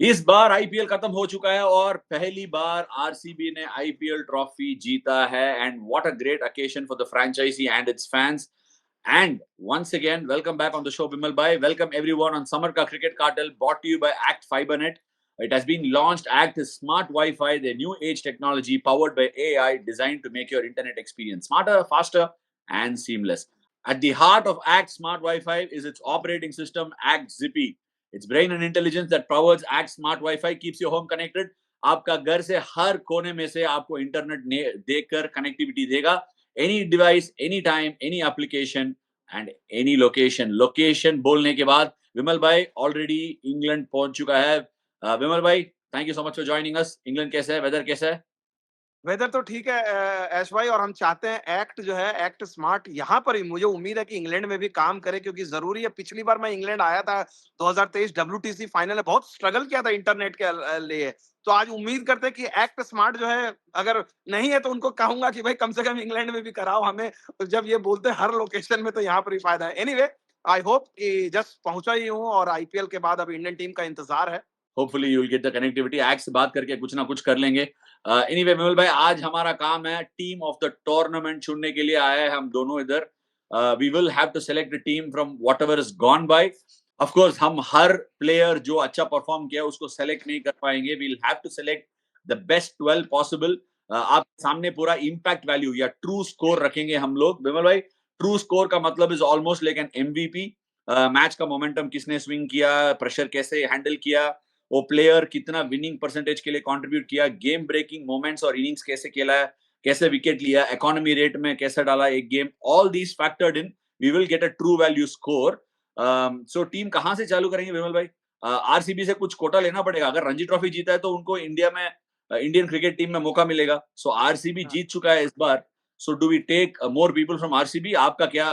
इस बार आईपीएल खत्म हो चुका है और पहली बार आरसीबी ने आईपीएल ट्रॉफी जीता है and what a great occasion for the franchise and its fans. And once again, welcome back on the show, Bimal Bhai. Welcome everyone on Summer Ka Cricket Cartel, brought to you by Act Fibernet. It has been launched. Act is smart Wi-Fi, their new age technology powered by AI, designed to make your internet experience smarter, faster, and seamless. At the heart of Act Smart Wi-Fi is its operating system, Act Zippy. Its brain and intelligence that powers Act Smart Wi-Fi keeps your home connected. आपका घर से हर कोने में से आपको internet देकर connectivity देगा. Any device, any time, any application and any location. Location बोलने के बाद विमल भाई ऑलरेडी इंग्लैंड पहुंच चुका है. विमल भाई, thank you so much for joining us. England कैसा है, वेदर कैसा है? वेदर तो ठीक है ऐश भाई। और हम चाहते हैं एक्ट जो है एक्ट स्मार्ट यहाँ पर ही, मुझे उम्मीद है कि इंग्लैंड में भी काम करे, क्योंकि जरूरी है। पिछली बार मैं इंग्लैंड आया था 2023 डब्ल्यूटीसी फाइनल में, बहुत स्ट्रगल किया था इंटरनेट के लिए। तो आज उम्मीद करते हैं कि एक्ट स्मार्ट जो है, अगर नहीं है तो उनको कहूंगा कि भाई कम से कम इंग्लैंड में भी कराओ हमें। तो जब ये बोलते हैं हर लोकेशन में, तो यहाँ पर ही फायदा है। एनीवे, आई होप कि जस्ट पहुंचा ही हूँ और आईपीएल के बाद अब इंडियन टीम का इंतजार है। Hopefully you will get the connectivity. Act से बात करके कुछ ना कुछ कर लेंगे. एनीवे विमल भाई, आज हमारा काम है टीम ऑफ द टूर्नामेंट चुनने के लिए आए हैं हम दोनों इधर. We will have to select a team from whatever is gone by. Of course हम हर प्लेयर जो अच्छा परफॉर्म किया उसको सेलेक्ट नहीं कर पाएंगे. We will have to select the best 12 possible. आप सामने पूरा इंपैक्ट वैल्यू या ट्रू स्कोर रखेंगे हम लोग. विमल भाई, ट्रू स्कोर का मतलब is almost like an MVP. Match का मोमेंटम किसने स्विंग किया, प्रेशर कैसे हैंडल किया, वो प्लेयर कितना विनिंग परसेंटेज के लिए कंट्रीब्यूट किया, गेम ब्रेकिंग मोमेंट्स और इनिंग्स कैसे खेला है, कैसे विकेट लिया, इकोनॉमी रेट में कैसे डाला एक game, all these factored in. We will get a true value score. So team कहां से चालू करेंगे विमल भाई? आरसीबी से कुछ कोटा लेना पड़ेगा. अगर रणजी ट्रॉफी जीता है तो उनको इंडिया में इंडियन क्रिकेट टीम में मौका मिलेगा. सो आरसीबी जीत चुका है इस बार. So do we take more people from RCB? आपका क्या,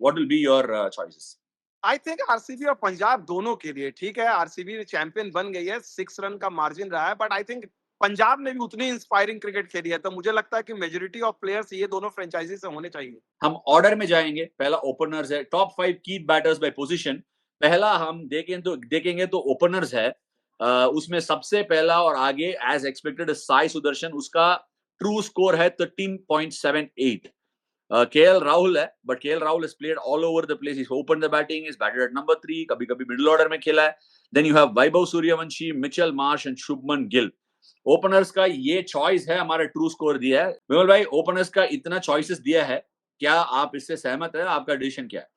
what will be your choices? I think RCB और पंजाब दोनों के लिए ठीक है। आरसीबी चैंपियन बन गई है, 6 रन का मार्जिन रहा है, बट आई थिंक पंजाब ने भी उतनी इंस्पायरिंग क्रिकेट खेली है। तो मुझे लगता है कि मेजोरिटी ऑफ प्लेयर्स ये दोनों फ्रेंचाइजी से होने चाहिए। हम ऑर्डर में जाएंगे. पहला ओपनर्स है, टॉप 5 की बैटर्स बाय पोजीशन. पहला हम देखेंगे तो ओपनर्स है. उसमें सबसे पहला और आगे एज एक्सपेक्टेड साई सुदर्शन. उसका ट्रू स्कोर है 13.78. केएल राहुल है, but KL Rahul has played all over the place. He's opened the batting, he's batted at number 3, कभी कभी मिडिल ऑर्डर में खेला है. Then you have Vaibhav Suryavanshi, Mitchell Marsh and Shubman Gill. Openers का ये चॉइस है, हमारा ट्रू स्कोर दिया है. विमल भाई, ओपनर्स का इतना चॉइसेस दिया है, क्या आप इससे सहमत है? आपका डिसीजन क्या है?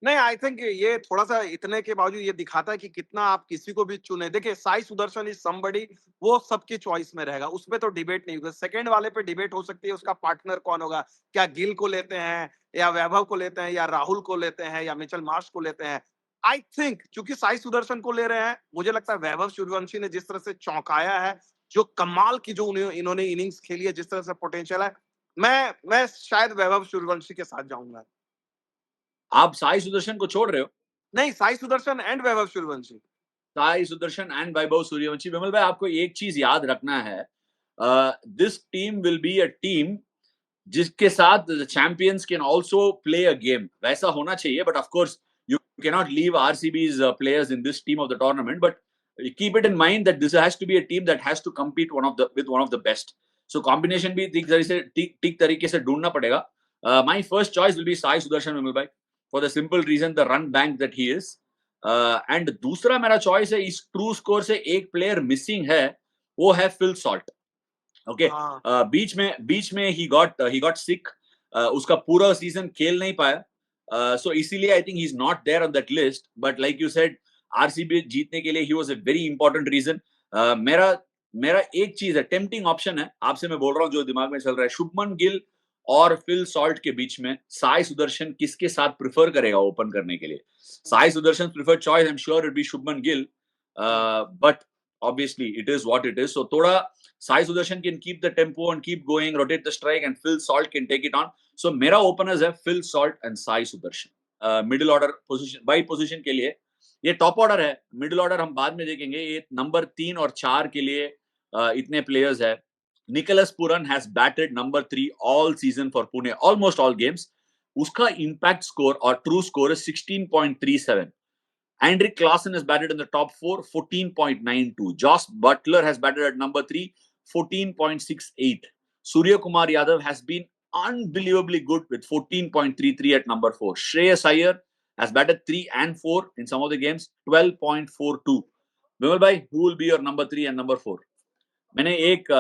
नहीं, आई थिंक ये थोड़ा-सा इतने के बावजूद ये दिखाता है कि कितना आप किसी को भी चुने। देखिए, साई सुदर्शन इज़ समबडी, वो सबकी चॉइस में रहेगा, उसपे तो डिबेट नहीं होगा। सेकंड वाले पे डिबेट हो सकती है, उसका पार्टनर कौन होगा? क्या गिल को लेते हैं या वैभव को लेते हैं या राहुल को लेते हैं या मिचेल मार्श को लेते हैं? आई थिंक चूँकि साई सुदर्शन को ले रहे हैं, मुझे लगता है वैभव सूर्यवंशी ने जिस तरह से चौंकाया है, जो कमाल की जो इन्होंने इनिंग्स खेली है, जिस तरह से पोटेंशियल है, मैं शायद वैभव सूर्यवंशी के साथ जाऊँगा। आप साई सुदर्शन को छोड़ रहे हो? नहीं, साई सुदर्शन एंड वैभव सूर्यवंशी। साई सुदर्शन एंड वैभव सूर्यवंशी. विमल भाई, आपको एक चीज याद रखना है. This team will be a team जिसके साथ champions can also play a game. वैसा होना चाहिए, but of course you cannot leave RCB's players in this team of the tournament, but keep it in mind that this has to be a team that has to compete with one of the best. So combination भी ठीक तरीके से ढूंढना पड़ेगा. My first choice will be Sai Sudarshan, विमल भाई, for the simple reason the run bank that he is. And दूसरा मेरा choice है, इस ट्रू स्कोर से एक प्लेयर मिसिंग है, वो है फिल सॉल्ट. ओके. हाँ। बीच में ही गॉट सिक. उसका पूरा सीजन खेल नहीं पाया. सो इसीलिए I think he is not there on that list. But like you said, RCB जीतने के लिए he was a very important reason. मेरा मेरा एक चीज है, टेम्पटिंग ऑप्शन है, आपसे मैं बोल रहा हूँ जो दिमाग में चल रहा है. शुभमन गिल और फिल सॉल्ट के बीच में साई सुदर्शन किसके साथ प्रिफर करेगा ओपन करने के लिए? Sai Sudarshan preferred choice, I am sure it be Shubman Gill. But obviously it is what it is. So thoda Sai Sudarshan can keep the tempo and keep going, rotate the strike, and Phil Salt can take it on. So मेरा openers है Phil Salt and Sai Sudarshan. Middle order position by position के लिए ये top order है. Middle order हम बाद में देखेंगे. ये नंबर 3 और 4 के लिए इतने प्लेयर्स है. Nicholas Pooran has batted number 3 all season for Pune, almost all games. उसका इंपैक्ट स्कोर और ट्रू स्कोर है 16.37. Andrik Klassen has batted in the top 4, 14.92. Josh Butler has batted at number 3, 14.68. Surya Kumar Yadav has been unbelievably good with 14.33 at number 4. Shreyas Iyer has batted 3 and 4 in some of the games, 12.42. Vimal bhai, who will be your number 3 and number 4? मैंने एक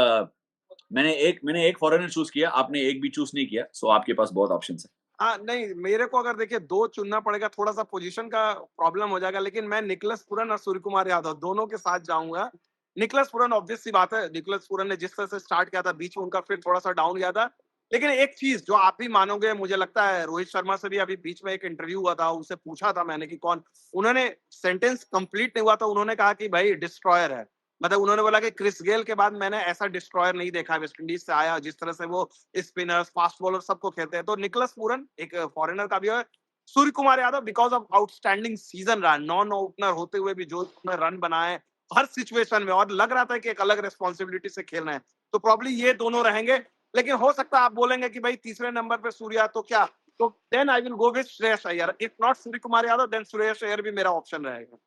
foreigner choose किया, आपने एक भी choose नहीं किया, सो आपके पास बहुत ऑप्शंस है। हाँ नहीं, मेरे को अगर देखिए 2 चुनना पड़ेगा, थोड़ा सा पोजीशन का प्रॉब्लम हो जाएगा, लेकिन मैं निकोलस पूरन और सूर्य कुमार यादव दोनों के साथ जाऊंगा। निकोलस पूरन ऑब्वियस सी बात है, निकोलस पूरन ने जिस तरह से स्टार्ट किया था, बीच में उनका फिर थोड़ा सा डाउन गया था। लेकिन एक चीज जो आप भी मानोगे, मुझे लगता है रोहित शर्मा से भी अभी बीच में एक इंटरव्यू हुआ था, उनसे पूछा था मैंने कि कौन, उन्होंने सेंटेंस कंप्लीट नहीं हुआ था, उन्होंने कहा कि भाई डिस्ट्रॉयर है। मतलब उन्होंने बोला कि क्रिस गेल के बाद मैंने ऐसा डिस्ट्रॉयर नहीं देखा, वेस्ट इंडीज से आया, जिस तरह से वो स्पिनर्स, फास्ट बॉलर सबको खेलते हैं। तो निकोलस पूरन एक फॉरेनर का भी है। Surya Kumar Yadav because of outstanding season रहा, नॉन ओपनर होते हुए भी जो उन्होंने रन बनाए हर सिचुएशन में, और लग रहा था कि एक अलग रिस्पॉन्सिबिलिटी से खेल रहे हैं, तो प्रॉब्ली ये दोनों रहेंगे। लेकिन हो सकता है आप बोलेंगे कि भाई तीसरे नंबर पे सूर्या, तो क्या, तो then I will go with Shreyas Iyer. If not Surya Kumar Yadav, then Shreyas Iyer भी मेरा ऑप्शन रहेगा।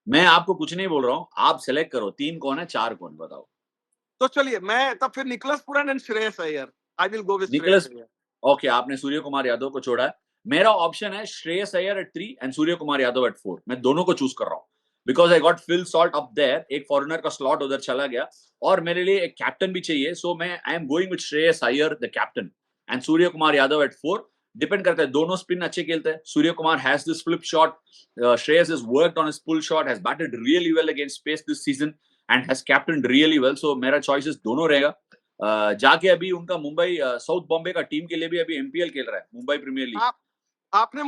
मैं आपको कुछ नहीं बोल रहा हूँ, आप सेलेक्ट करो, 3 कौन है, 4 कौन, बताओ। तो चलिए मैं तब फिर Nicholas Pooran and Shreyas Iyer, I will go with Shreyas Nicholas, Iyer. Okay, आपने सूर्य कुमार यादव को छोड़ा है। मेरा ऑप्शन है Shreyas Iyer at 3 and Surya Kumar Yadav at 4। मैं दोनों को चूज कर रहा हूँ because I got Phil Salt up there, एक फॉरेनर का स्लॉट उधर चला गया और मेरे लिए एक कैप्टन भी चाहिए, सो मैं I am going with Shreyas Iyer the captain and Surya Kumar Yadav at 4। Depend करता है, दोनों स्पिन अच्छे खेलते हैं। Surya Kumar has this flip shot, Shreyas has worked on his pull shot, has batted really well against pace this season and has captained really well, so मेरा choices दोनों रहेगा। जाके अभी उनका मुंबई साउथ बॉम्बे का टीम के लिए भी अभी एमपीएल खेल रहा है, मुंबई प्रीमियर लीग। आपने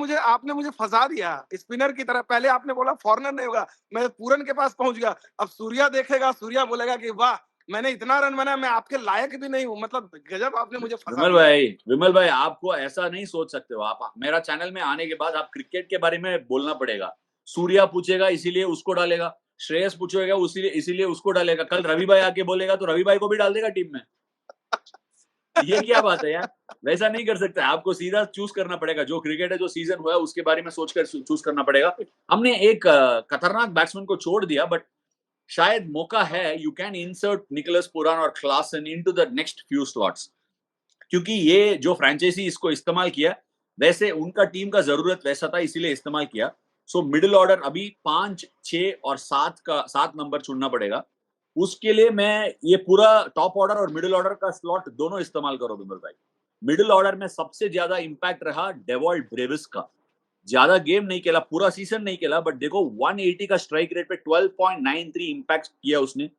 मुझे फंसा दिया स्पिनर की तरह। पहले आपने बोला फॉरनर नहीं होगा, मैं पूरन के पास पहुंच गया। अब सूर्या देखेगा, सूर्या बोलेगा कि वाह मैंने इतना रन बनाया, मैं आपके लायक भी नहीं हूँ। मतलब गजब, आपने मुझे फंसा दिया। विमल भाई आपको ऐसा नहीं सोच सकते हो आप। मेरा चैनल में आने के बाद आप क्रिकेट के बारे में बोलना पड़ेगा। सूर्या पूछेगा इसीलिए उसको डालेगा, श्रेयस पूछेगा इसीलिए उसको डालेगा, कल रवि भाई आके बोलेगा तो रवि भाई को भी डाल देगा टीम में। ये क्या बात है यार, वैसा नहीं कर सकते। आपको सीधा चूज करना पड़ेगा, जो क्रिकेट है, जो सीजन हुआ है उसके बारे में सोचकर चूज करना पड़ेगा। हमने एक खतरनाक बैट्समैन को छोड़ दिया, बट शायद मौका है, यू कैन इंसर्ट निकोलस पुरान और Klaasen into the next few slots, क्योंकि ये जो फ्रेंचाइजी इसको इस्तेमाल किया, वैसे उनका टीम का जरूरत वैसा था, इसीलिए इस्तेमाल किया। सो मिडिल ऑर्डर अभी 5, 6 और 7 नंबर चुनना पड़ेगा। उसके लिए मैं ये पूरा टॉप ऑर्डर और मिडिल ऑर्डर का स्लॉट दोनों इस्तेमाल करो विमल भाई। मिडिल ऑर्डर में सबसे ज्यादा इंपैक्ट रहा डेवॉल्ट ब्रेविस का। ज्यादा गेम नहीं खेला, पूरा सीजन नहीं खेला, बट देखो 180 का स्ट्राइक रेट पे 12.93 इंपैक्ट किया उसने।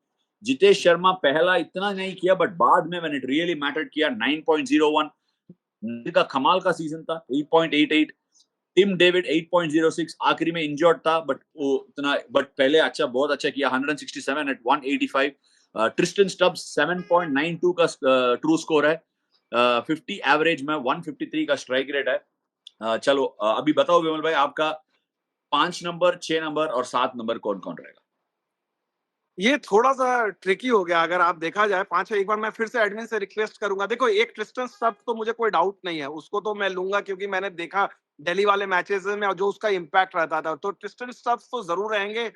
जितेश शर्मा पहला इतना नहीं किया, बट बाद में व्हेन इट रियली मैटर्ड किया 9.01। का कमाल का सीजन था, 8.88। टिम डेविड 8.06, आखिरी में इंजर्ड था, बट वो इतना, बट पहले अच्छा, बहुत अच्छा किया, 167 एट 185। ट्रिस्टन स्टब्स 7.92 का ट्रू स्कोर है, 50 एवरेज में, 153 का स्ट्राइक रेट है। चलो अभी बताओ विमल भाई, आपका 5 नंबर, 6 नंबर और 7 नंबर कौन कौन रहेगा? ये थोड़ा सा ट्रिकी हो गया अगर आप देखा जाए। 5 एक बार मैं फिर से एडमिन से रिक्वेस्ट करूंगा। देखो एक ट्रिस्टन स्टब्स तो मुझे कोई डाउट नहीं है, उसको तो मैं लूंगा क्योंकि मैंने देखा दिल्ली वाले मैचेस में जो उसका इम्पैक्ट रहता था, तो ट्रिस्टन स्टब्स तो जरूर रहेंगे।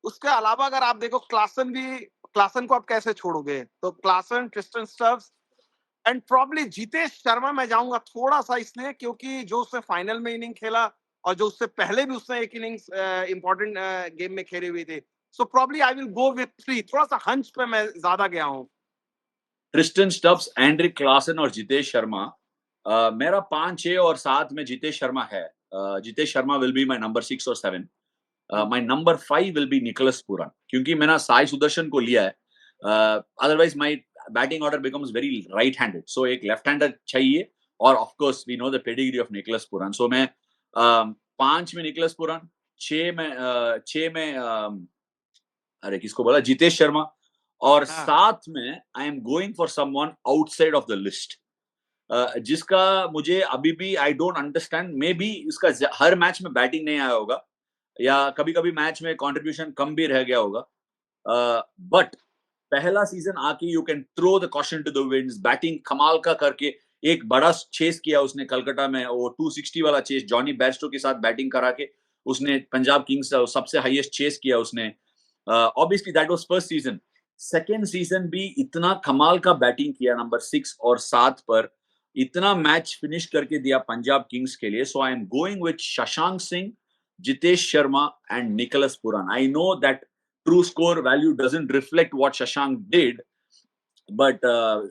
उसके अलावा अगर आप देखो क्लासन को आप कैसे छोड़ोगे, तो Klaasen, Tristan Stubbs and probably Jitesh Sharma मैं जाऊंगा थोड़ा सा, इसलिए क्योंकि जो उसने फाइनल में इनिंग खेला और जो उससे पहले भी उसने एक इनिंग्स इंपॉर्टेंट गेम में खेली हुई थी। So probably I will go with 3। थोड़ा सा हंच पे मैं ज्यादा गया हूं। ट्रिस्टन स्टब्स, एंड्रिक क्लासन और जितेश शर्मा। मेरा 5, 6 और 7 में जितेश शर्मा है। Jitesh Sharma will be my number 6 और 7। My number 5 will be Nicholas Pooran, क्योंकि मैंने साई सुदर्शन को लिया है। Otherwise my batting order becomes very right handed, so एक लेफ्ट हैंडर चाहिए, और of course we know the pedigree of Nicholas Pooran. So मैं 5 में निकोलस पुरान, 6 में अरे किसको बोला, जितेश शर्मा, और हाँ 7 में आई am going for someone outside of the list, जिसका मुझे अभी भी I don't understand. May be इसका हर मैच में बैटिंग नहीं आया होगा, या कभी कभी मैच में कंट्रीब्यूशन कम भी रह गया होगा, बट पहला सीजन आके you can throw the caution to the winds, batting कमाल का करके एक बड़ा चेस किया उसने कलकत्ता में, वो 260 वाला चेस जॉनी बेयरस्टो के साथ बैटिंग करा के उसने पंजाब किंग्स सबसे हाईएस्ट चेस किया उसने। Obviously that was first season. Second season भी इतना कमाल का बैटिंग किया नंबर 6 और 7 पर, इतना मैच फिनिश करके दिया पंजाब किंग्स के लिए। So I am going with Shashank Singh, Jitesh Sharma and Nicholas Pooran. I know that true score value doesn't reflect what Shashank did, but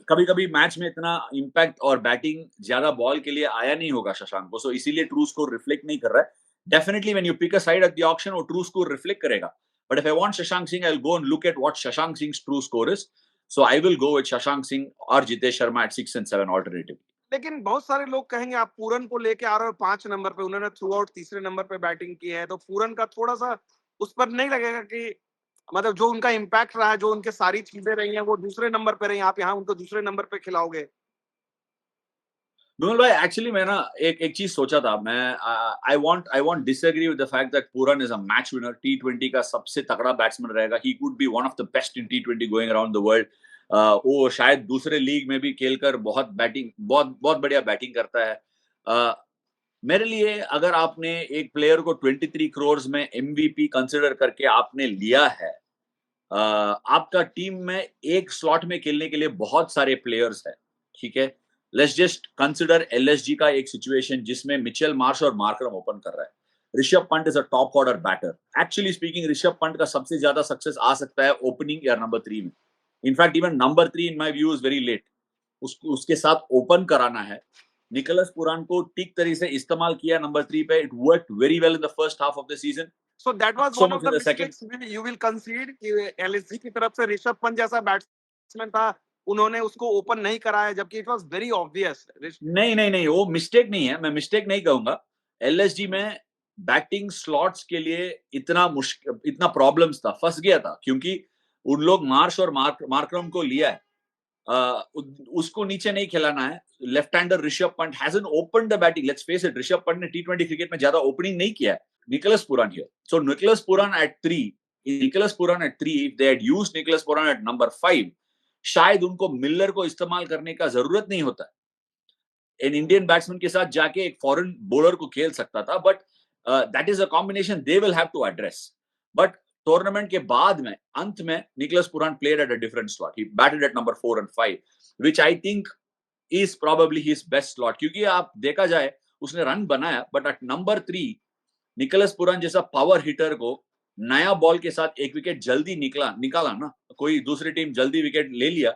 कभी कभी मैच में इतना इम्पैक्ट और बैटिंग ज्यादा बॉल के लिए आया नहीं होगा शशांक को, सो इसीलिए ट्रू स्कोर रिफ्लेक्ट नहीं कर रहा है। Definitely when you pick a side at the auction वो ट्रू स्कोर रिफ्लेक्ट करेगा, but if I want Shashank Singh I will go and look at what Shashank Singh's true score is. So I will go with Shashank Singh और Jitesh Sharma at 6 and 7 alternative. लेकिन बहुत सारे लोग कहेंगे आप पूरन को लेके आ रहे हो 5 नंबर पे, उन्होंने थ्रू आउट तीसरे नंबर पे बैटिंग की है, तो पूरन का थोड़ा सा उस पर नहीं लगेगा कि मतलब जो उनका इम्पैक्ट रहा है, जो उनके सारी चीजें रही हैं, वो दूसरे नंबर पे रही, आप यहाँ उनको दूसरे नंबर पे खिलाओगे? बिमल भाई एक्चुअली मैं ना एक चीज सोचा था, मैं I want disagree with the fact that Pooran is a match winner, टी20 का सबसे तगड़ा बैट्समैन रहेगा, he could be one of the best in टी20 गोइंग अराउंड द वर्ल्ड। वो शायद दूसरे लीग में भी खेलकर बहुत बहुत बढ़िया बैटिंग करता है। uh, मेरे लिए अगर आपने एक प्लेयर को 23 करोड़ में एमवीपी कंसिडर करके आपने लिया है, आपका टीम में एक स्लॉट में खेलने के लिए बहुत सारे प्लेयर्स हैं, ठीक है। लेट्स जस्ट कंसिडर एलएसजी का एक सिचुएशन जिसमें मिचेल मार्श और मार्करम ओपन कर रहा है। Rishabh Pant is a top order batter. Actually speaking Rishabh Pant का सबसे ज्यादा सक्सेस आ सकता है ओपनिंग या नंबर 3 में। In fact even number 3 in my view is very late. उसके साथ ओपन कराना है। निकोलस पुरान को ठीक तरीके से इस्तेमाल किया नंबर 3 पे, it worked very well in the first half of the season, So that not was so one much of in the the second. mistakes you will concede कि एलएसजी की तरफ से ऋषभ पंत जैसा बैट्समैन था, उन्होंने उसको ओपन नहीं कराया, जबकि इट वाज वेरी ऑब्वियस। नहीं नहीं नहीं, वो मिस्टेक नहीं है, मैं मिस्टेक नहीं कहूंगा। एलएसजी में बैटिंग स्लॉट्स के लिए इतना मुश्किल, इतना प्रॉब्लम्स था, फंस गया था, क्योंकि उन लोग मार्श और मार्करम को लिया है। उसको नीचे नहीं खिलाना है। Left hander Rishabh Pant hasn't open the batting, let's face it, Rishabh Pant ने टी20 क्रिकेट में ज्यादा ओपनिंग नहीं किया है। Nicholas Pooran here, so Nicholas Pooran at 3, Nicholas Pooran at 3, if they had used Nicholas Pooran at number 5, शायद उनको मिलर को इस्तेमाल करने का जरूरत नहीं होता है। इन इंडियन बैट्समैन के साथ जाके एक फॉरेन बॉलर को खेल सकता था, but that is a combination they will have to address. But tournament के बाद में अंत में Nicholas Pooran played at a different slot, he batted at number 4 and 5, which I think is probably his best slot, क्योंकि आप देखा जाए उसने रन बनाया, बट एट नंबर 3 निकोलस पुरान जैसा पावर हिटर को नया बॉल के साथ एक विकेट जल्दी निकाला ना, कोई दूसरी टीम जल्दी विकेट ले लिया,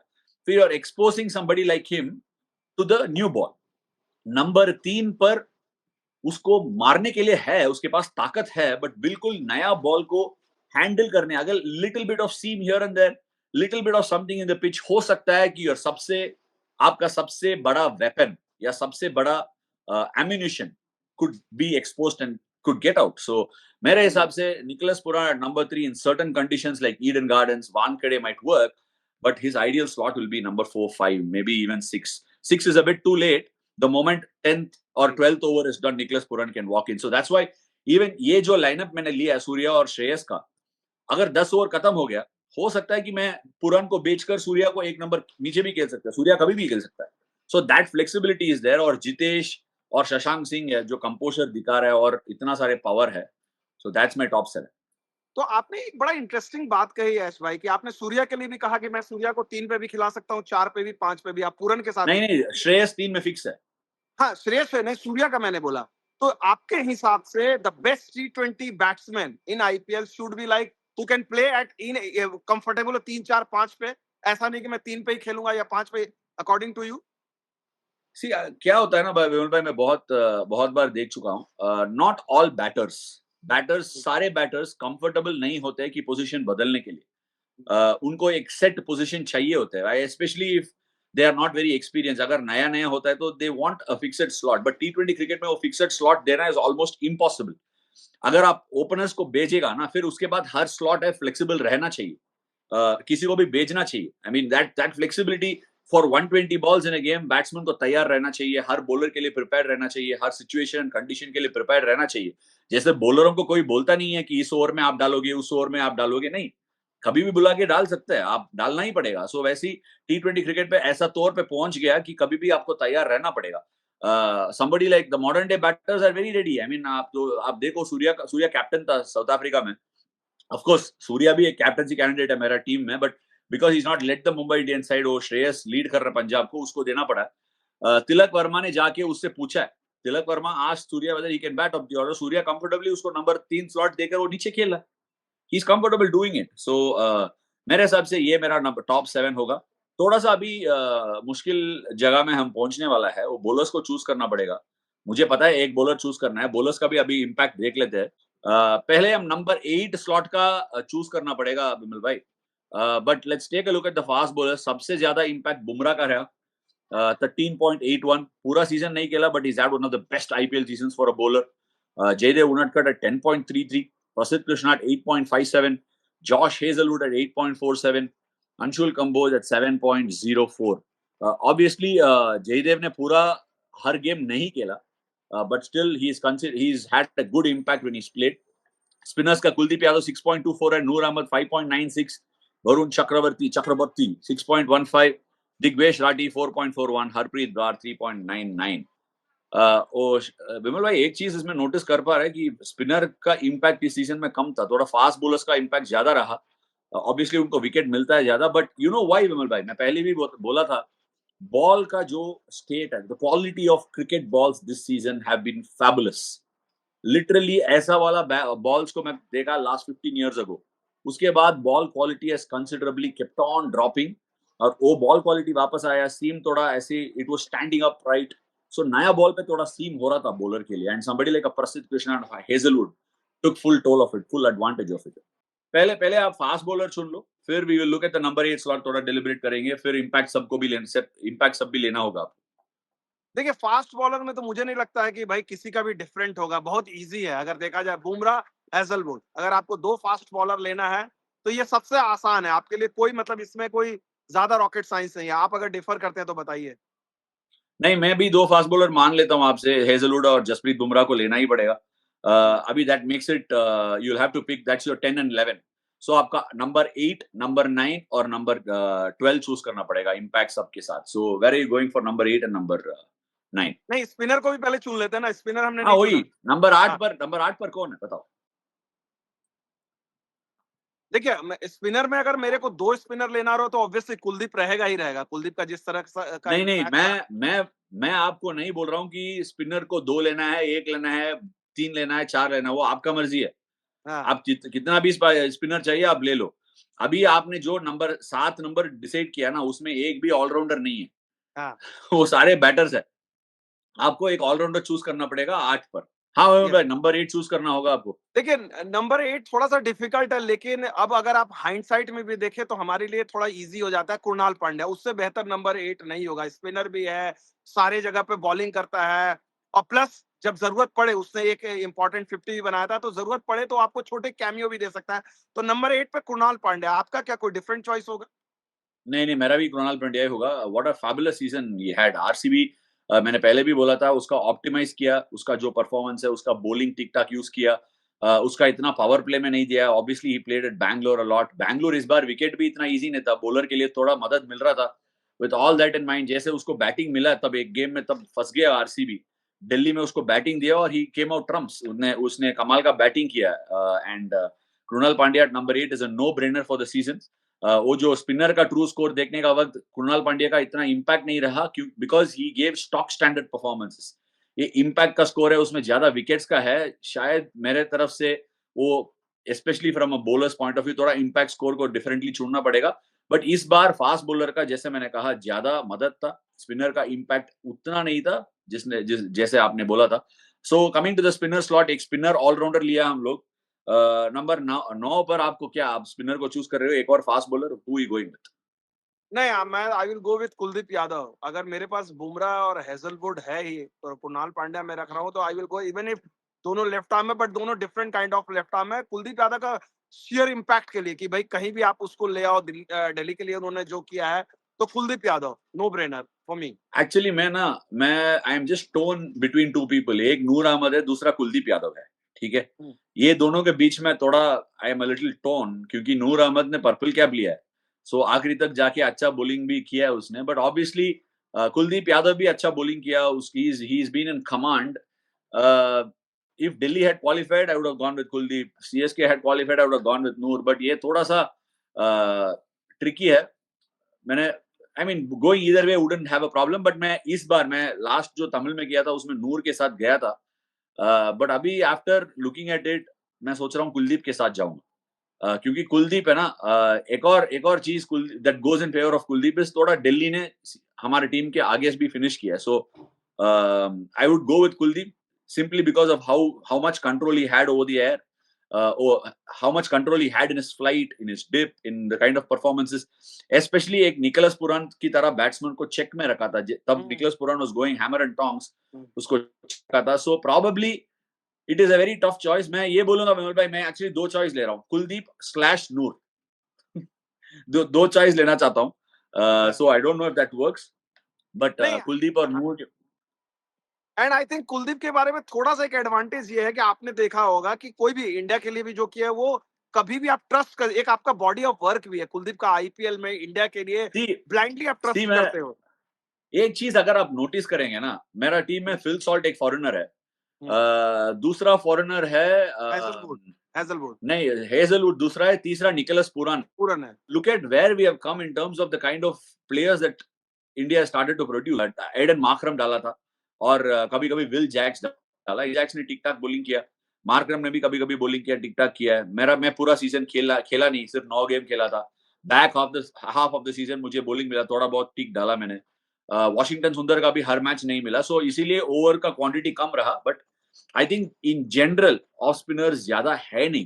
फिर you're exposing somebody like him to the new ball। Number 3 पर उसको मारने के लिए है, उसके पास ताकत है, बट बिल्कुल नया बॉल को हैंडल करने, अगर little bit of seam here and there, little bit of something in the pitch, हो सकता है कि आपका सबसे बड़ा वेपन या सबसे बड़ा ammunition could be exposed and could get out। So मेरे हिसाब से Nicholas Pooran number 3 in certain conditions like Eden Gardens, Wankhede might work, but his ideal slot will be number 4, 5, maybe even 6. 6 is a bit too late। The moment 10th or 12th over is done, Nicholas Puran can walk in। So that's why even ये जो lineup मैंने लिया है सूर्या और श्रेयस का, अगर 10 over खत्म हो गया, हो सकता है कि मैं पुरान को बेचकर सूर्या को एक नंबर नीचे भी खेल सकता है, सूर्या कभी भी खेल सकता है। So that flexibility is there. और जितेश और शशांक सिंह है जो कंपोजर दिखा रहा है और इतना सारे पावर है, सो दैट्स माय टॉप 7। तो आपने एक बड़ा इंटरेस्टिंग बात कही है यश भाई, कि आपने सूर्या के लिए भी कहा कि मैं सूर्या को 3 पे भी खिला सकता हूँ, 4 पे भी, 5 पे भी, आप पूरन के साथ नहीं नहीं, श्रेयस 3 में फिक्स है। हाँ, श्रेयस है, नहीं सूर्या का मैंने बोला। तो आपके हिसाब से the best T20 batsman in IPL should be like who can play at in comfortable 3, 4, 5 पे, ऐसा नहीं कि मैं 3 पे ही खेलूंगा या 5 पे, अकॉर्डिंग टू यू? सी क्या होता है ना विमल भाई, मैं बहुत बार देख चुका हूँ, नॉट ऑल बैटर्स सारे बैटर्स कंफर्टेबल नहीं होते कि पोजीशन बदलने के लिए। उनको एक सेट पोजीशन चाहिए होता है, especially if they are not very experience. अगर नया नया होता है तो they want a fixed slot, but टी20 क्रिकेट में वो फिक्स्ड स्लॉट देना इज ऑलमोस्ट इम्पॉसिबल। अगर आप ओपनर्स को भेजेगा ना, फिर उसके बाद हर स्लॉट है फ्लेक्सिबल रहना चाहिए। किसी को भी भेजना चाहिए। I mean that flexibility for 120 balls in a game, batsman को तैयार रहना चाहिए, हर बॉलर के लिए प्रिपेयर रहना चाहिए, हर सिचुएशन कंडीशन के लिए प्रिपेयर रहना चाहिए। जैसे बॉलरों को कोई बोलता नहीं है कि इस ओवर में आप डालोगे, उस ओवर में आप डालोगे, नहीं, कभी भी बुला के डाल सकते हैं, आप डालना ही पड़ेगा। सो वैसी टी20 क्रिकेट पे ऐसा तौर पे पहुंच गया कि कभी भी आपको तैयार रहना पड़ेगा। somebody like the modern day batters are very ready. I mean, आप देखो सूर्या कैप्टन था साउथ अफ्रीका में. Of course, सूर्या भी एक कैप्टनसी कैंडिडेट है मेरा टीम में, but because he is not let the Mumbai Indians side, वो श्रेयस लीड कर रहा पंजाब को, उसको देना पड़ा. तिलक वर्मा ने जाके उससे पूछा है. तिलक वर्मा आज Surya whether he can bat of the order. Surya comfortably उसको नंबर 3 स्लॉट देकर वो नीचे खेल रहा है. He is comfortable doing it. So मेरे हिसाब से ये मेरा टॉप 7 होगा. थोड़ा सा अभी मुश्किल जगह में हम पहुंचने वाला है. वो बॉलर्स को चूज करना पड़ेगा. मुझे पता है एक बॉलर चूज करना है. बॉलर्स का भी अभी इम्पैक्ट देख लेते हैं. पहले हम नंबर 8 स्लॉट का चूज करना पड़ेगा बिमल भाई. But let's take a look at the fast bowler. सबसे ज्यादा इम्पैक्ट बुमराह का रहा. 13.81 पूरा सीजन नहीं खेला, but is had one of the best IPL seasons for a bowler. Jaydev Unadkat at 10.33, Prasidh Krishna at 8.57, Josh Hazelwood at 8.47, Anshul Kamboj at 7.04. Obviously, Jaydev ने पूरा हर game नहीं खेला, but still he's had a good impact when he's played. Spinners का कुलदीप यादव 6.24 है, नूर अहमद 5.96, वरुण चक्रवर्ती 6.15, दिग्वेश राठी 4.41, हरप्रीत ब्रार 3.99. विमल भाई एक चीज इसमें नोटिस कर पा रहे हैं कि स्पिनर का इम्पैक्ट इस सीजन में कम था, थोड़ा फास्ट बॉलर्स का इम्पैक्ट ज्यादा रहा. ऑब्वियसली उनको विकेट मिलता है ज्यादा, बट यू नो व्हाई विमल भाई, मैं पहले भी बोला था, बॉल का जो स्टेट है, the quality of cricket balls this season have been fabulous. Literally ऐसा वाला बॉल्स को मैं देखा लास्ट 15 इयर्स अगो. उसके बाद ball quality has considerably kept on dropping, और वो बॉल क्वालिटी वापस आया. सीम थोड़ा ऐसे it was standing up right. So नया बॉल पे थोड़ा सीम हो रहा था बॉलर के लिए, and somebody like a Prasidh Krishna and Hazlewood took full toll of it, full advantage of it. पहले आप फास्ट बॉलर चुन लो, फिर we will look at the number 8 slot, थोड़ा डिलिब्रेट करेंगे, फिर इम्पैक्ट सबको भी इम्पैक्ट सब भी लेना होगा आपको. देखिए फास्ट बॉलर में तो मुझे नहीं लगता है कि भाई किसी का भी डिफरेंट होगा. बहुत इजी है अगर देखा जाए. बुमराह, हैजलवुड, अगर आपको 2 फास्ट बॉलर लेना है तो ये सबसे आसान है आपके लिए. कोई मतलब इसमें कोई ज्यादा रॉकेट साइंस नहीं है. आप अगर डिफर करते हैं तो बताइए. नहीं, मैं भी 2 फास्ट बॉलर मान लेता हूं आपसे. हेजलवुड और जसप्रीत बुमराह को लेना ही पड़ेगा. अभी that makes it, you will have to pick, that's your 10 and 11. So आपका नंबर 8, नंबर 9 और नंबर 12 चूज करना पड़ेगा इम्पैक्ट सबके साथ. So where are you going for number 8 and number 9? नहीं, स्पिनर को भी पहले चुन लेते हैं ना. स्पिनर हमने हाँ नहीं वही चुना. नंबर 8 पर कौन है बताओ. देखिए स्पिनर में अगर मेरे को 2 स्पिनर लेना हो तो ऑब्वियसली कुलदीप रहेगा ही रहेगा. कुलदीप का जिस तरह का नहीं नहीं, इम्पैक्ट था. मैं आपको नहीं बोल रहा हूँ कि स्पिनर को 2 लेना है, 1 लेना है, 3 लेना है, 4 लेना है, वो आपका मर्जी है. हाँ. आप कितना भी स्पिनर चाहिए आप ले लो. अभी आपने जो नंबर 7 नंबर डिसाइड किया ना, उसमें एक भी ऑलराउंडर नहीं है. हाँ. वो सारे बैटर्स है. आपको एक ऑलराउंडर चूज करना पड़ेगा 8 पर. हाँ भाई, नंबर 8 चूज करना होगा आपको. देखिए नंबर 8 थोड़ा सा डिफिकल्ट है, लेकिन अब अगर आप हाइंडसाइट में भी देखें तो हमारे लिए थोड़ा इजी हो जाता है. कुणाल पांड्या उससे बेहतर नंबर 8 नहीं होगा. स्पिनर भी है, सारे जगह पे बॉलिंग करता है, और प्लस जब जरूरत पड़े, उसने एक इंपॉर्टेंट 50 भी बनाया था, तो जरूरत पड़े तो आपको छोटे कैमियो भी दे सकता है. तो नंबर 8 पे कुणाल पांड्या. आपका क्या कोई डिफरेंट चॉइस होगा? नहीं नहीं, मेरा भी कुणाल पांड्या ही होगा. What a fabulous season he had. RCB, मैंने पहले भी बोला था, उसका ऑप्टिमाइज किया, उसका जो परफॉर्मेंस है, उसका बॉलिंग ठीक ठाक यूज किया. उसका इतना पावर प्ले में नहीं दिया. Obviously he played at Bangalore a lot. Bangalore इस बार विकेट भी इतना इजी नहीं था, बॉलर के लिए थोड़ा मदद मिल रहा था. With all that in mind, जैसे उसको बैटिंग मिला तब एक गेम में तब फंस गया आरसीबी. दिल्ली में उसको बैटिंग दिया और ही केम आउट ट्रम्प्स. उसने कमाल का बैटिंग किया. And Krunal Pandya number 8 is a no brainer for the season. वो जो स्पिनर का ट्रू स्कोर देखने का वक्त कृणाल पांड्या का इतना इम्पैक्ट नहीं रहा, because he gave stock standard performances. ये इम्पैक्ट का स्कोर है, उसमें ज्यादा विकेट्स का है. शायद मेरे तरफ से वो, specially from a bowlers point of view, थोड़ा इम्पैक्ट स्कोर को डिफरेंटली चुनना पड़ेगा. बट इस बार फास्ट बॉलर का, जैसे मैंने कहा, ज्यादा मदद था. स्पिनर का इम्पैक्ट उतना नहीं था जैसे आपने बोला था. So coming to the spinner slot, एक स्पिनर ऑलराउंडर लिया हम लोग. नंबर 9 पर आपको क्या, आप स्पिनर को चूज कर रहे हो, एक और fast bowler, who you going with? नहीं, मैं आई will go with Kuldeep Yadav. अगर मेरे पास बुमराह और हेजलवुड है ही, और कुणाल पांड्या मैं रख रहा हूँ, तो आई विल गो इवन इफ दोनों लेफ्ट आर्म है, बट दोनों different kind of left arm है. कुलदीप यादव का शेयर इम्पैक्ट के लिए कि भाई कहीं भी आप उसको ले आओ, दिल्ली के लिए उन्होंने जो किया है, तो Kuldeep Yadav no brainer for me. Actually मैं I am just torn between two people. एक नूर अहमद है, दूसरा कुलदीप यादव है. ठीक है, ये दोनों के बीच में थोड़ा I am a little tone, क्योंकि नूर अहमद ने पर्पल कैप लिया है. सो आखिरी तक जाके अच्छा बॉलिंग भी किया है उसने. बट ऑब्वियसली कुलदीप यादव भी अच्छा बॉलिंग किया, उसकी ही is been in command. If Delhi had qualified, I would have gone with Kuldeep. CSK had qualified, I would have gone with Noor. But ये थोड़ा सा ट्रिकी है. मैंने I mean going either way wouldn't have a problem. But इस बार मैं last जो तमिल में किया था उसमें नूर के साथ गया था. बट अभी आफ्टर लुकिंग एट इट मैं सोच रहा हूँ कुलदीप के साथ जाऊंगा. क्योंकि कुलदीप है ना, एक और चीज that goes in favour of Kuldeep is थोड़ा दिल्ली ने हमारे टीम के आगे भी फिनिश किया. So I would go with Kuldeep simply because of how much control he had over the air, or how much control he had in his flight, in his dip, in the kind of performances. Especially एक Nicholas पुरान की तरह batsman को check में रखा था. तब Nicholas पुरान was going hammer and tongs, उसको रखा था. So probably it is a very tough choice. मैं ये बोलूंगा विमल भाई, मैं एक्चुअली दो चॉइस ले रहा हूँ, कुलदीप / नूर. दो चॉइस लेना चाहता हूँ. So I don't know if that works, but Kuldeep और नूर. एंड आई थिंक कुलदीप के बारे में थोड़ा सा एक एडवांटेज ये है कि आपने देखा होगा कि कोई भी इंडिया के लिए भी जो किया है वो कभी भी आप ट्रस्ट कर, एक आपका बॉडी ऑफ वर्क भी है कुलदीप का आईपीएल में इंडिया के लिए. ब्लाइंडली आप ट्रस्ट करते हो. एक चीज अगर आप नोटिस करेंगे ना, मेरा टीम में फिल सॉल्ट एक फॉरेनर है, दूसरा फॉरेनर है हेजलवुड. नहीं, हेजलवुड दूसरा है, तीसरा निकोलस पुरान है. Look at where we have come in terms of the kind of players that India started to produce. Aiden Markram डाला था और कभी कभी विल जैक्स डाला. जैक्स ने ठीक ठाक बॉलिंग किया, मार्करम ने भी कभी कभी बॉलिंग किया, ठीक ठाक किया है. मैं पूरा सीजन खेला नहीं, सिर्फ 9 गेम खेला था. Back half of the season मुझे बॉलिंग मिला, थोड़ा बहुत ठीक डाला मैंने. वॉशिंगटन सुंदर का भी हर मैच नहीं मिला, सो इसीलिए ओवर का क्वांटिटी कम रहा. But I think in general off spinners ज्यादा है नहीं.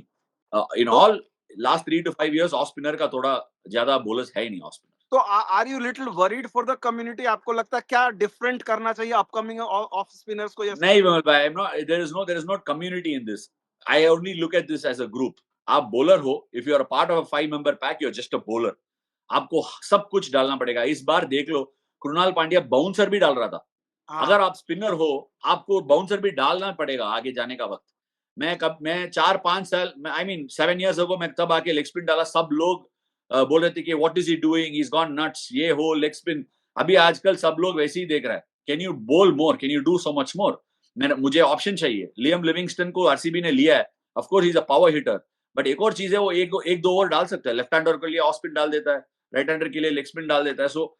In all last 3 to 5 years off spinner का थोड़ा ज्यादा बॉलर्स है ही नहीं ऑफ स्पिनर. तो are you little worried for the community? आपको लगता है क्या डिफरेंट करना चाहिए अपकमिंग ऑफ स्पिनर्स को? नहीं विमल भाई, there is not community in this. I only look at this as a group. आप बॉलर हो, if you are a part of a 5-member pack, you are just a bowler. आपको सब कुछ डालना पड़ेगा. इस बार देख लो, कृणाल पांड्या बाउंसर भी डाल रहा था. अगर आप स्पिनर हो, आपको बाउंसर भी डालना पड़ेगा आगे जाने का वक्त. मैं 4-5 साल, आई मीन 7 years ago मैं तब आके लेग स्पिन डाला. सब लोग बोल रहे थे कि what is he doing, he is gone nuts, ये हो लेग स्पिन. अभी आजकल सब लोग वैसे ही देख रहा है. Can you bowl more, can you do so much more. मुझे ऑप्शन चाहिए. लियम लिविंगस्टन को आरसीबी ने लिया है, of course he is a power hitter, but एक और चीज है, वो एक दो ओवर डाल सकता है. लेफ्ट हैंडर के लिए ऑफ स्पिन डाल देता है, राइट हैंडर के लिए लेग स्पिन डाल देता है. सो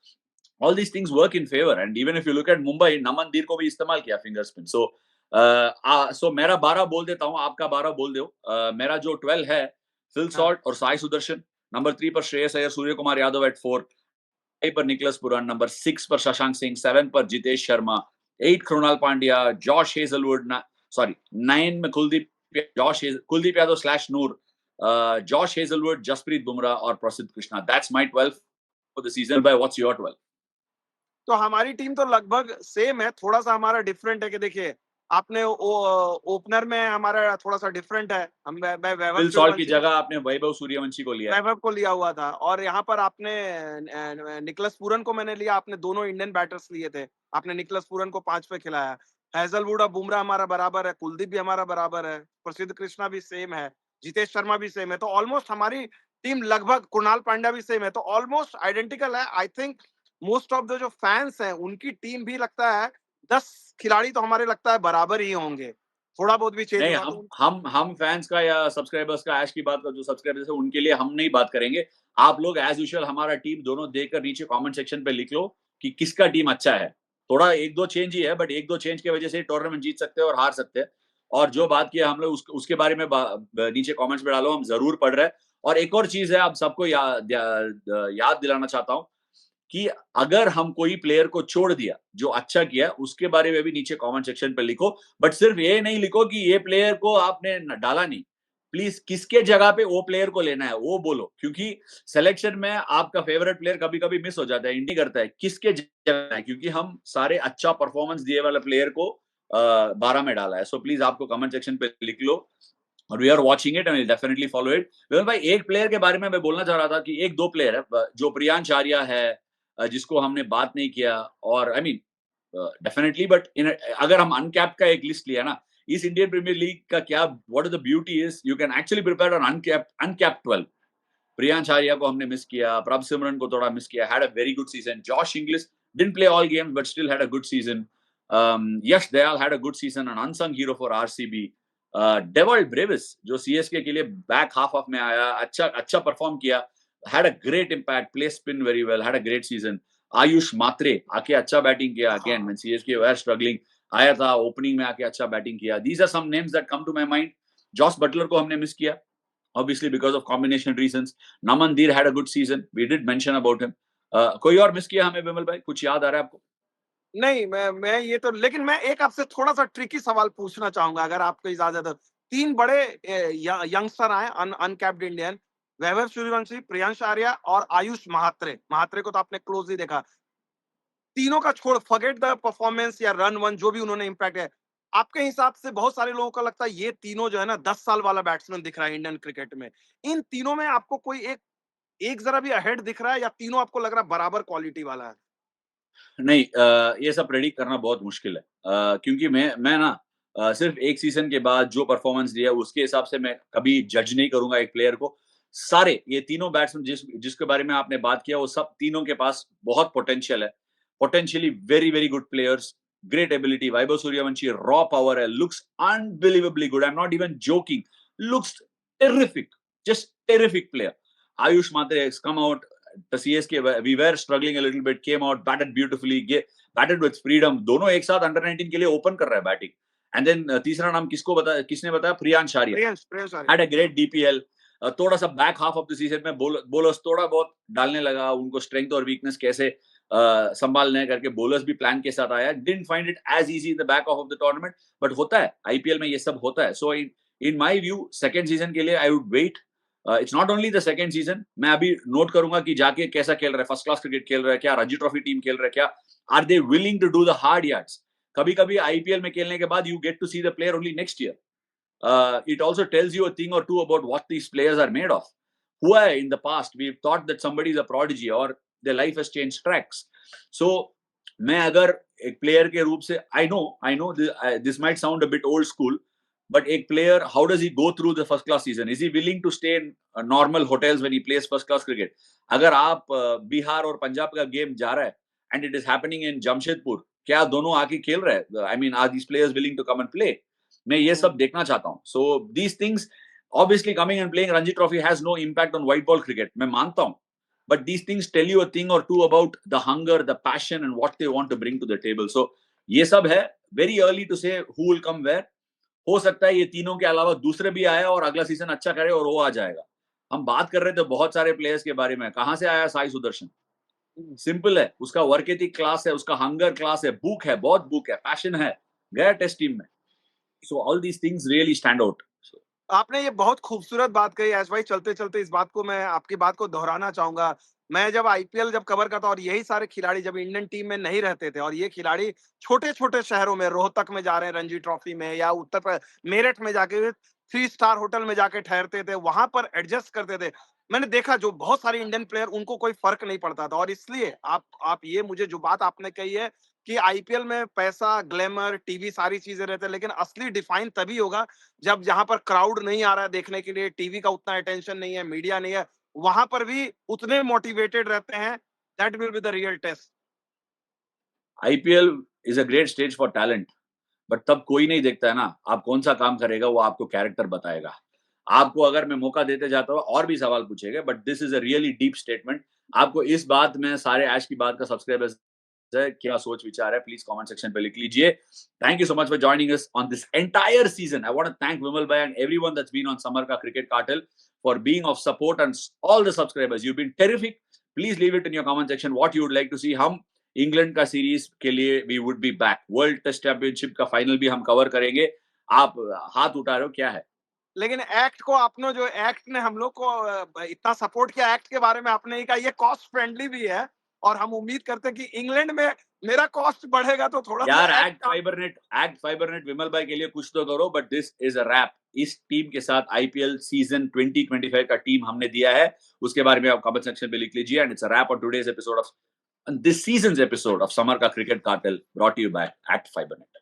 all these things work in favor. And even if you look at Mumbai, नमन दीर को भी इस्तेमाल किया फिंगर स्पिन. So मेरा 12 बोल देता हूँ, आपका 12 बोल दो. मेरा जो 12 है, फिल सॉल्ट और साई सुदर्शन. नंबर 3 पर श्रेयस अय्यर, सूर्य कुमार यादव एट 4. 5 पर निकोलस पुरान. नंबर 6 पर शशांक सिंह. 7 पर जितेश शर्मा. 8 कृणाल पांड्या. Josh Hazlewood. 9 में कुलदीप यादव / नूर. जॉश हेजलवुड, जसप्रीत बुमराह और Prasidh Krishna. That's my 12 for the season. By what's your 12? तो हमारी टीम तो लगभग सेम है. थोड़ा सा हमारा डिफरेंट है कि देखिए, आपने ओपनर में हमारा थोड़ा सा डिफरेंट है. हम फिल सॉल्ट की जगह आपने वैभव सूर्यवंशी को लिया. वैभव को लिया हुआ था. और यहाँ पर आपने निकोलस पुरन को मैंने लिया. आपने दोनों इंडियन बैटर्स लिए थे. आपने निकोलस पुरन को 5 पे खिलाया. हेजलवुड और बुमराह हमारा बराबर है. कुलदीप भी हमारा बराबर है. प्रसिद्ध कृष्णा भी सेम है. जितेश शर्मा भी सेम है. तो ऑलमोस्ट हमारी टीम लगभग, कुणाल पांड्या भी सेम है. तो ऑलमोस्ट आइडेंटिकल है. I think most of the जो फैंस हैं उनकी टीम भी लगता है 10 खिलाड़ी तो हमारे लगता है बराबर ही होंगे. थोड़ा बहुत भी चेंज नहीं, हम फैंस का या सब्सक्राइबर्स का, ऐश की बात का, जो सब्सक्राइबर्स है उनके लिए हम नहीं बात करेंगे. आप लोग एज यूजुअल हमारा टीम दोनों देखकर नीचे कमेंट सेक्शन पे लिख लो कि किसका टीम अच्छा है. थोड़ा 1-2 चेंज ही है, बट 1-2 चेंज की वजह से टूर्नामेंट जीत सकते हैं और हार सकते हैं. और जो बात किया हम लोग उसके बारे में नीचे कमेंट्स में डालो, हम जरूर पढ़ रहे हैं. और एक और चीज है, आप सबको याद दिलाना चाहता हूँ कि अगर हम कोई प्लेयर को छोड़ दिया जो अच्छा किया, उसके बारे में भी नीचे कमेंट सेक्शन पे लिखो. बट सिर्फ ये नहीं लिखो कि ये प्लेयर को आपने डाला नहीं. प्लीज किसके जगह पे वो प्लेयर को लेना है वो बोलो, क्योंकि सिलेक्शन में आपका फेवरेट प्लेयर कभी कभी मिस हो जाता है, इंडी करता है. किसके जगह है, क्योंकि हम सारे अच्छा परफॉर्मेंस दिए वाले प्लेयर को 12 में डाला है. सो प्लीज आपको कमेंट सेक्शन पे लिख लो और we are watching it and will definitely follow it. भाई, एक प्लेयर के बारे में मैं बोलना चाह रहा था कि 1-2 प्लेयर है, जो प्रियांश आर्या है, जिसको हमने बात नहीं किया. और आई मीन डेफिनेटली, बट अगर हम अनकैप्ड का एक लिस्ट लिया ना, इस इंडियन प्रीमियर लीग का क्या, what is the beauty is, you can actually prepare on uncapped 12. Priyansh Arya को हमने मिस किया, प्रभ सिमरन को थोड़ा मिस किया, had a very good season. Josh Inglis Didn't play all games, but still had a good season. Yash Dayal had a good season, an unsung hero for RCB. Devold Brevis, जो CSK के लिए back half of में आया, अच्छा perform किया, had a great impact, play spin very well, had a great season. Ayush मात्रे आके अच्छा batting किया, again when CSK were struggling, आया था ओपनिंग में आके अच्छा बैटिंग किया. These are some names that come to my mind. Jos Buttler को हमने मिस किया, obviously because of combination reasons. Namandir had a good season, we did mention about him. कोई और मिस किया हमें विमल भाई, कुछ याद आ रहा है आपको? नहीं, मैं ये तो, लेकिन मैं एक आपसे थोड़ा सा ट्रिकी सवाल पूछना चाहूंगा अगर आपको इजाजत है। तीन बड़े यंगस्टर आए अनकैप्ड इंडियन, वैभव सूर्यवंशी, प्रियांश आर्या और आयुष महात्रे। महात्रे को तो आपने क्लोजली देखा। तीनों का छोड़, फॉरगेट द परफॉर्मेंस या रन वन जो भी उन्होंने इम्पैक्ट है, आपके हिसाब से बहुत सारे लोगों का लगता है ये तीनों जो है ना 10 साल वाला बैट्समैन दिख रहा है इंडियन क्रिकेट में। इन तीनों में आपको कोई एक एक जरा भी अहेड दिख रहा है या तीनों आपको लग रहा है बराबर क्वालिटी वाला है? नहीं, ये सब प्रेडिक्ट करना बहुत मुश्किल है, क्योंकि मैं ना सिर्फ एक सीजन के बाद जो परफॉर्मेंस दिया उसके हिसाब से मैं कभी जज नहीं करूंगा एक प्लेयर को। सारे ये तीनों बैट्समैन जिसके बारे में आपने बात किया वो सब तीनों के पास बहुत पोटेंशियल है, potentially very very good players, great ability. Vaibhav Suryavanshi raw power है, looks unbelievably good, I am not even joking, looks terrific, just terrific player. Ayush Matre has come out. The CSK, we were struggling a little bit, came out, batted beautifully, batted with freedom. दोनों एक साथ under 19 के लिए open कर रहा है batting. And then तीसरा नाम किसने बताया? Priyansh Arya had a great DPL. थोड़ा सा back half of the season में बॉलर्स थोड़ा बहुत डालने लगा, उनको स्ट्रेंथ और वीकनेस कैसे संभालने करके बॉलर्स भी प्लान के साथ आया। Didn't find it as easy in the back of the tournament, but होता है आईपीएल में, ये सब होता है। So in my view second season के लिए I would wait. It's not only the second season, मैं अभी नोट करूंगा कि जाके कैसा खेल रहा है, फर्स्ट क्लास क्रिकेट खेल रहा है क्या, रणजी ट्रॉफी टीम खेल रहा है क्या, are they willing to do the hard yards. कभी कभी आईपीएल में खेलने के बाद you get to see the player only next year. It also tells you a thing or two about what these players are made of. Who in the past we've thought that somebody is a prodigy or their life has changed tracks. So मैं अगर एक player के रूप से, I know this might sound a bit old school, but एक player, how does he go through the first class season? Is he willing to stay in normal hotels when he plays first class cricket? अगर आप बिहार और पंजाब का game जा रहा है and it is happening in Jamshedpur, क्या दोनों आके खेल रहे हैं? I mean, are these players willing to come and play? मैं ये सब देखना चाहता हूँ. So these things, obviously coming and playing Ranji Trophy has no impact on white ball cricket. मैं मानता हूँ, but these things tell you a thing or two about the hunger, the passion, and what they want to bring to the table. So ये सब है, very early to say who will come where. हो सकता है ये तीनों के अलावा दूसरे भी आए और अगला सीजन अच्छा करे और वो आ जाएगा. हम बात कर रहे थे बहुत सारे प्लेयर्स के बारे में, कहां से आया साई सुदर्शन? सिंपल है, उसका वर्क एथिक क्लास है, उसका हंगर क्लास है, बुक है, बहुत बुक है, पैशन है, गया टेस्ट टीम में. So all these things really stand out. So, आपने ये बहुत खूबसूरत बात कही ऐश भाई। चलते चलते इस बात को, मैं आपकी बात को दोहराना चाहूंगा। मैं जब आईपीएल जब कवर करता और यही सारे खिलाड़ी जब इंडियन टीम में नहीं रहते थे और ये खिलाड़ी छोटे छोटे शहरों में, रोहतक में जा रहे हैं रणजी ट्रॉफी में, या उत्तर प्रदेश मेरठ में जाके 3 स्टार होटल में जाके ठहरते थे, वहां पर एडजस्ट करते थे। मैंने देखा जो बहुत सारे इंडियन प्लेयर, उनको कोई फर्क नहीं पड़ता था। और इसलिए आप ये, मुझे जो बात आपने कही है कि आईपीएल में पैसा, ग्लैमर, टीवी, सारी चीजें रहते हैं, लेकिन असली डिफाइन तभी होगा जब जहां पर क्राउड नहीं आ रहा है देखने के लिए, टीवी का उतना अटेंशन नहीं है, मीडिया नहीं है, वहां पर भी उतने मोटिवेटेड रहते हैं। That will be the real test. IPL is a great stage for talent, but तब कोई नहीं देखता है ना, आप कौन सा काम करेगा वो आपको कैरेक्टर बताएगा. आपको अगर मैं मौका देते जाता हूँ और भी सवाल पूछेगा, but this is a really deep statement. आपको इस बात में सारे ऐश की बात का सब्सक्राइबर्स क्या सोच विचार है, प्लीज कमेंट सेक्शन पे लिख लीजिए. Thank you so much for joining us on this entire season. I want to thank Vimal भाई and everyone that's been on Samar का cricket cartel for being of support and all the subscribers. You been terrific. Please leave it in your comment section what you would like to see. हम England का series के लिए we would be back. World test championship का final भी हम cover करेंगे. आप हाथ उठा रहे हो, क्या है? लेकिन एक्ट को आपने, जो एक्ट ने हम लोग को इतना सपोर्ट किया, एक्ट के बारे में आपने ही कहा ये कॉस्ट फ्रेंडली भी है, और हम उम्मीद करते हैं कि इंग्लैंड में मेरा कॉस्ट बढ़ेगा तो थोड़ा यार सा एक्ट फाइबरनेट विमल भाई के लिए कुछ तो करो. But this is a wrap. इस टीम के साथ आईपीएल सीजन 2025 का टीम हमने दिया है, उसके बारे में आप कमेंट सेक्शन पे लिख लीजिए. And it's a wrap on today's episode of this season's episode of Summer Ka Cricket Cartel, brought to you by Act Fibernet.